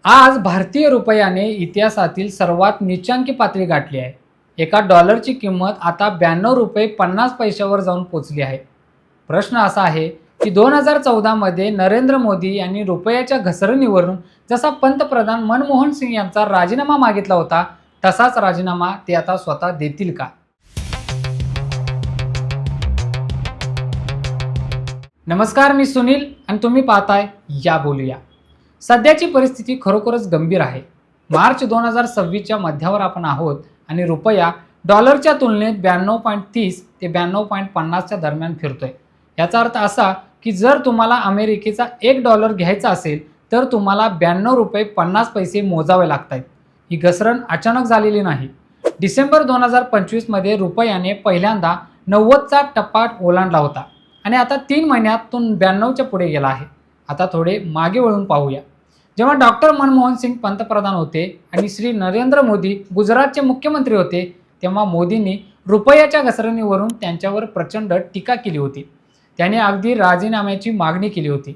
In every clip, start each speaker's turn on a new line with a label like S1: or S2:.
S1: आज भारतीय रुपयाने इतिहासातील सर्वात नीचांकी पातळी गाठली आहे. एका डॉलरची किंमत आता 92 रुपये 50 पैशावर जाऊन पोहोचली आहे. प्रश्न असा आहे की 2014 मध्ये नरेंद्र मोदी यांनी रुपयाच्या घसरणीवरून जसा पंतप्रधान मनमोहन सिंग यांचा राजीनामा मागितला होता, तसाच राजीनामा ते आता स्वतः देतील का? नमस्कार, मी सुनील आणि तुम्ही पाहताय या बोलूया. सध्याची परिस्थिती खरोखरच गंभीर आहे. मार्च 2026च्या मध्यावर आपण आहोत आणि रुपया डॉलरच्या तुलनेत 92.30 ते 92.50च्या दरम्यान फिरतोय. याचा अर्थ असा की जर तुम्हाला अमेरिकेचा $1 घ्यायचा असेल तर तुम्हाला 92 रुपये 50 पैसे मोजावे लागत आहेत. ही घसरण अचानक झालेली नाही. डिसेंबर 2025 मध्ये रुपयाने पहिल्यांदा 90चा टप्पा ओलांडला होता आणि आता 3 महिन्यात तो 92च्या पुढे गेला आहे. आता थोडे मागे वळून पाहूया. जेव्हा डॉक्टर मनमोहन सिंग पंतप्रधान होते आणि श्री नरेंद्र मोदी गुजरातचे मुख्यमंत्री होते, तेव्हा मोदींनी रुपयाच्या घसरणीवरून त्यांच्यावर प्रचंड टीका केली होती. त्याने अगदी राजीनाम्याची मागणी केली होती.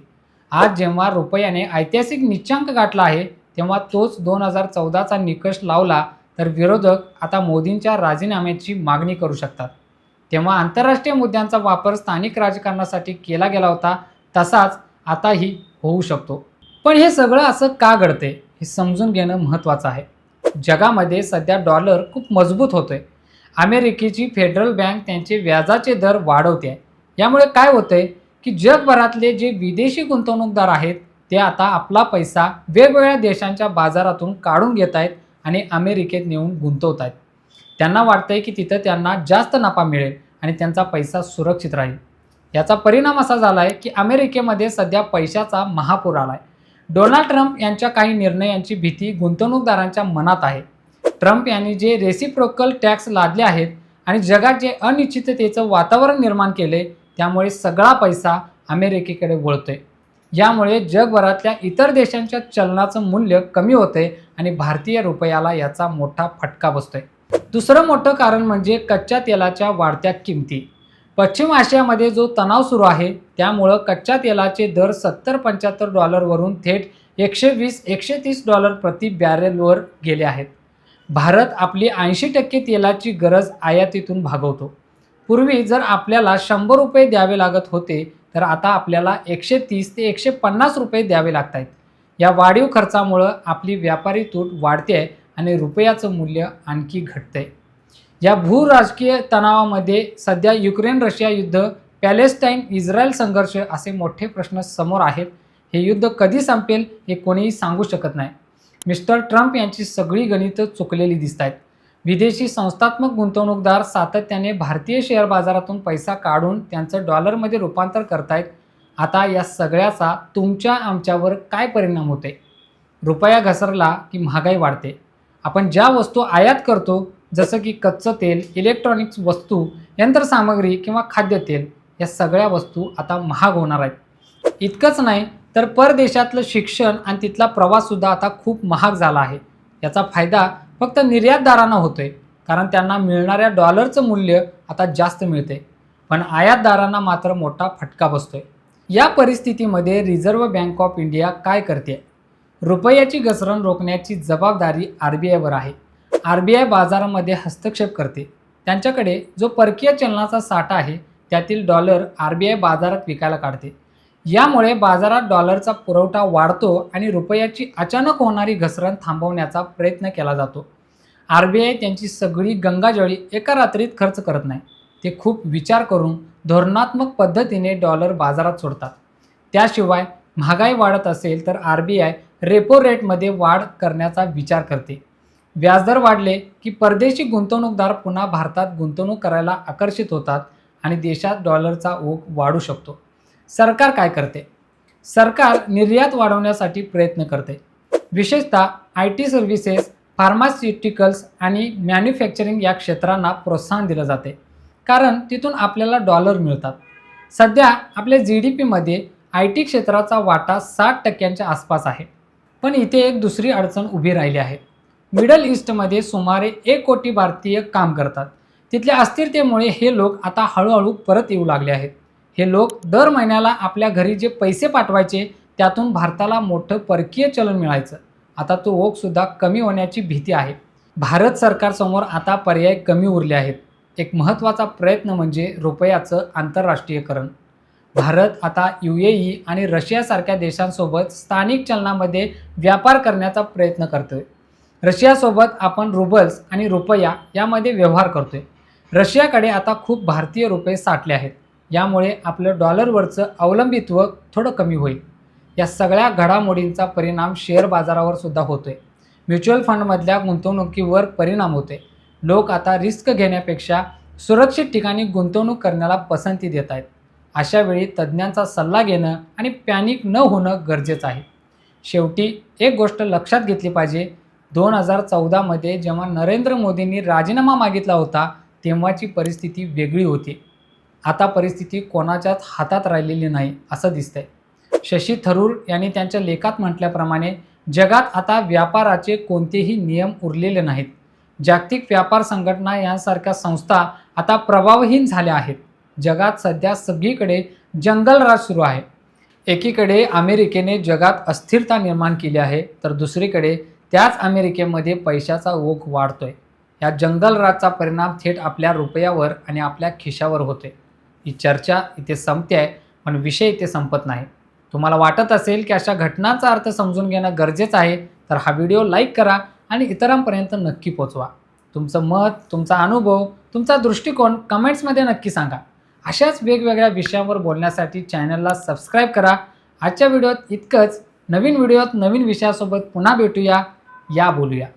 S1: आज जेव्हा रुपयाने ऐतिहासिक नीचांक गाठला आहे, तेव्हा तोच 2014चा निकष लावला तर विरोधक आता मोदींच्या राजीनाम्याची मागणी करू शकतात. तेव्हा आंतरराष्ट्रीय मुद्द्यांचा वापर स्थानिक राजकारणासाठी केला गेला होता, तसाच आताही होऊ शकतो. पण हे सगळं असं का घडते हे समजून घेणं महत्त्वाचं आहे. जगामध्ये सध्या डॉलर खूप मजबूत होतोय. अमेरिकेची फेडरल बँक त्यांचे व्याजाचे दर वाढवते आहे. यामुळे काय होतंय की जगभरातले जे विदेशी गुंतवणूकदार आहेत ते आता आपला पैसा वेगवेगळ्या देशांच्या बाजारातून काढून घेत आहेत आणि अमेरिकेत नेऊन गुंतवत आहेत. त्यांना वाटतंय की तिथं त्यांना जास्त नफा मिळेल आणि त्यांचा पैसा सुरक्षित राहील. याचा परिणाम असा झाला आहे की अमेरिकेमध्ये सध्या पैशाचा महापूर आला आहे. डोनाल्ड ट्रम्प यांच्या काही निर्णयांची भीती गुंतवणूकदारांच्या मनात आहे. ट्रम्प यांनी जे रेसिप्रोकल टॅक्स लादले आहेत आणि जगात जे अनिश्चिततेचं वातावरण निर्माण केले, त्यामुळे सगळा पैसा अमेरिकेकडे वळतोय. यामुळे जगभरातल्या इतर देशांच्या चलनाचं मूल्य कमी होतंय आणि भारतीय रुपयाला याचा मोठा फटका बसतोय. दुसरं मोठं कारण म्हणजे कच्च्या तेलाच्या वाढत्या किमती. पश्चिम आशियामध्ये जो तणाव सुरू आहे त्यामुळं कच्च्या तेलाचे दर $70-75 वरून थेट $120-130 प्रति बॅरेलवर गेले आहेत. भारत आपली 80% तेलाची गरज आयातीतून भागवतो. पूर्वी जर आपल्याला $100 द्यावे लागत होते तर आता आपल्याला $130 ते $150 द्यावे लागत आहेत. या वाढीव खर्चामुळं आपली व्यापारी तूट वाढते आहे आणि रुपयाचं मूल्य आणखी घटतंय. या भूराजकीय तणावामध्ये सध्या युक्रेन रशिया युद्ध, पॅलेस्टाईन इस्रायल संघर्ष असे मोठे प्रश्न समोर आहेत. हे युद्ध कधी संपेल हे कोणीही सांगू शकत नाही. मिस्टर ट्रम्प यांची सगळी गणितं चुकलेली दिसत आहेत. विदेशी संस्थात्मक गुंतवणूकदार सातत्याने भारतीय शेअर बाजारातून पैसा काढून त्यांचं डॉलरमध्ये रूपांतर करतायत. आता या सगळ्याचा तुमच्या आमच्यावर काय परिणाम होते? रुपया घसरला की महागाई वाढते. आपण ज्या वस्तू आयात करतो जसं की कच्चं तेल, इलेक्ट्रॉनिक्स वस्तू, यंत्रसामग्री किंवा खाद्यतेल, या सगळ्या वस्तू आता महाग होणार आहेत. इतकंच नाही तर परदेशातलं शिक्षण आणि तिथला प्रवाससुद्धा आता खूप महाग झाला आहे. याचा फायदा फक्त निर्यातदारांना होतोय, कारण त्यांना मिळणाऱ्या डॉलरचं मूल्य आता जास्त मिळते. पण आयातदारांना मात्र मोठा फटका बसतोय. या परिस्थितीमध्ये रिझर्व्ह बँक ऑफ इंडिया काय करते? रुपयाची घसरण रोखण्याची जबाबदारी RBIवर आहे. RBI बाजारामध्ये हस्तक्षेप करते. त्यांच्याकडे जो परकीय चलनाचा साठा आहे त्यातील डॉलर RBI बाजारात विकायला काढते. यामुळे बाजारात डॉलरचा पुरवठा वाढतो आणि रुपयाची अचानक होणारी घसरण थांबवण्याचा प्रयत्न केला जातो. RBI त्यांची सगळी गंगाजळी एका रात्रीत खर्च करत नाही. ते खूप विचार करून धोरणात्मक पद्धतीने डॉलर बाजारात सोडतात. त्याशिवाय महागाई वाढत असेल तर RBI रेपो रेटमध्ये वाढ करण्याचा विचार करते. व्याजदर वाढले की परदेशी गुंतवणूकदार पुन्हा भारतात गुंतवणूक करायला आकर्षित होतात आणि देशात डॉलरचा ओघ वाढू शकतो. सरकार काय करते? सरकार निर्यात वाढवण्यासाठी प्रयत्न करते. विशेषतः IT सर्व्हिसेस, फार्मास्युटिकल्स आणि मॅन्युफॅक्चरिंग या क्षेत्रांना प्रोत्साहन दिलं जाते, कारण तिथून आपल्याला डॉलर मिळतात. सध्या आपल्या GDPमध्ये IT क्षेत्राचा वाटा 60% आसपास आहे. पण इथे एक दुसरी अडचण उभी राहिली आहे. मिडल ईस्टमध्ये सुमारे 1 कोटी भारतीय काम करतात. तिथल्या अस्थिरतेमुळे हे लोक आता हळूहळू परत येऊ लागले आहेत. हे लोक दर महिन्याला आपल्या घरी जे पैसे पाठवायचे त्यातून भारताला मोठं परकीय चलन मिळायचं. आता तो ओघसुद्धा कमी होण्याची भीती आहे. भारत सरकारसमोर आता पर्याय कमी उरले आहेत. एक महत्त्वाचा प्रयत्न म्हणजे रुपयाचं आंतरराष्ट्रीयकरण. भारत आता UAE आणि रशियासारख्या देशांसोबत स्थानिक चलनामध्ये व्यापार करण्याचा प्रयत्न करतोय. रशियासोबत आपण रुबल्स आणि रुपया यामध्ये व्यवहार करतोय. रशियाकडे आता खूप भारतीय रुपये साठले आहेत. यामुळे आपलं डॉलरवरचं अवलंबित्व थोडं कमी होईल. या सगळ्या घडामोडींचा परिणाम शेअर बाजारावर सुद्धा होतोय. म्युच्युअल फंडमधल्या गुंतवणुकीवर परिणाम होतोय. लोक आता रिस्क घेण्यापेक्षा सुरक्षित ठिकाणी गुंतवणूक करण्याला पसंती देत आहेत. अशा वेळी तज्ज्ञांचा सल्ला घेणं आणि पॅनिक न होणं गरजेचं आहे. शेवटी एक गोष्ट लक्षात घेतली पाहिजे, 2014 मध्ये जेव्हा नरेंद्र मोदींनी राजीनामा मागितला होता तेव्हाची परिस्थिती वेगळी होती. आता परिस्थिती कोणाच्याच हातात राहिलेली नाही असं दिसतंय. शशी थरूर यांनी त्यांच्या लेखात म्हटल्याप्रमाणे जगात आता व्यापाराचे कोणतेही नियम उरलेले नाहीत. जागतिक व्यापार संघटना यांसारख्या संस्था आता प्रभावहीन झाल्या आहेत. जगात सध्या सगळीकडे जंगलराज सुरू आहे. एकीकडे अमेरिकेने जगात अस्थिरता निर्माण केली आहे, तर दुसरीकडे त्याच अमेरिकेमध्ये पैशाचा ओघ वाढतोय. या जंगलराजचा परिणाम थेट आपल्या रुपयावर आणि आपल्या खिशावर होतोय. ही चर्चा इथे संपते आहे, पण विषय इथे संपत नाही. तुम्हाला वाटत असेल की अशा घटनांचा अर्थ समजून घेणं गरजेचं आहे, तर हा व्हिडिओ लाईक करा आणि इतरांपर्यंत नक्की पोचवा. तुमचं मत, तुमचा अनुभव, तुमचा दृष्टिकोन कमेंट्समध्ये नक्की सांगा. अशाच वेगवेगळ्या विषयांवर बोलण्यासाठी चॅनलला सबस्क्राईब करा. आजच्या व्हिडिओत इतकंच. नवीन व्हिडिओत नवीन विषयासोबत पुन्हा भेटूया. या बोलूया.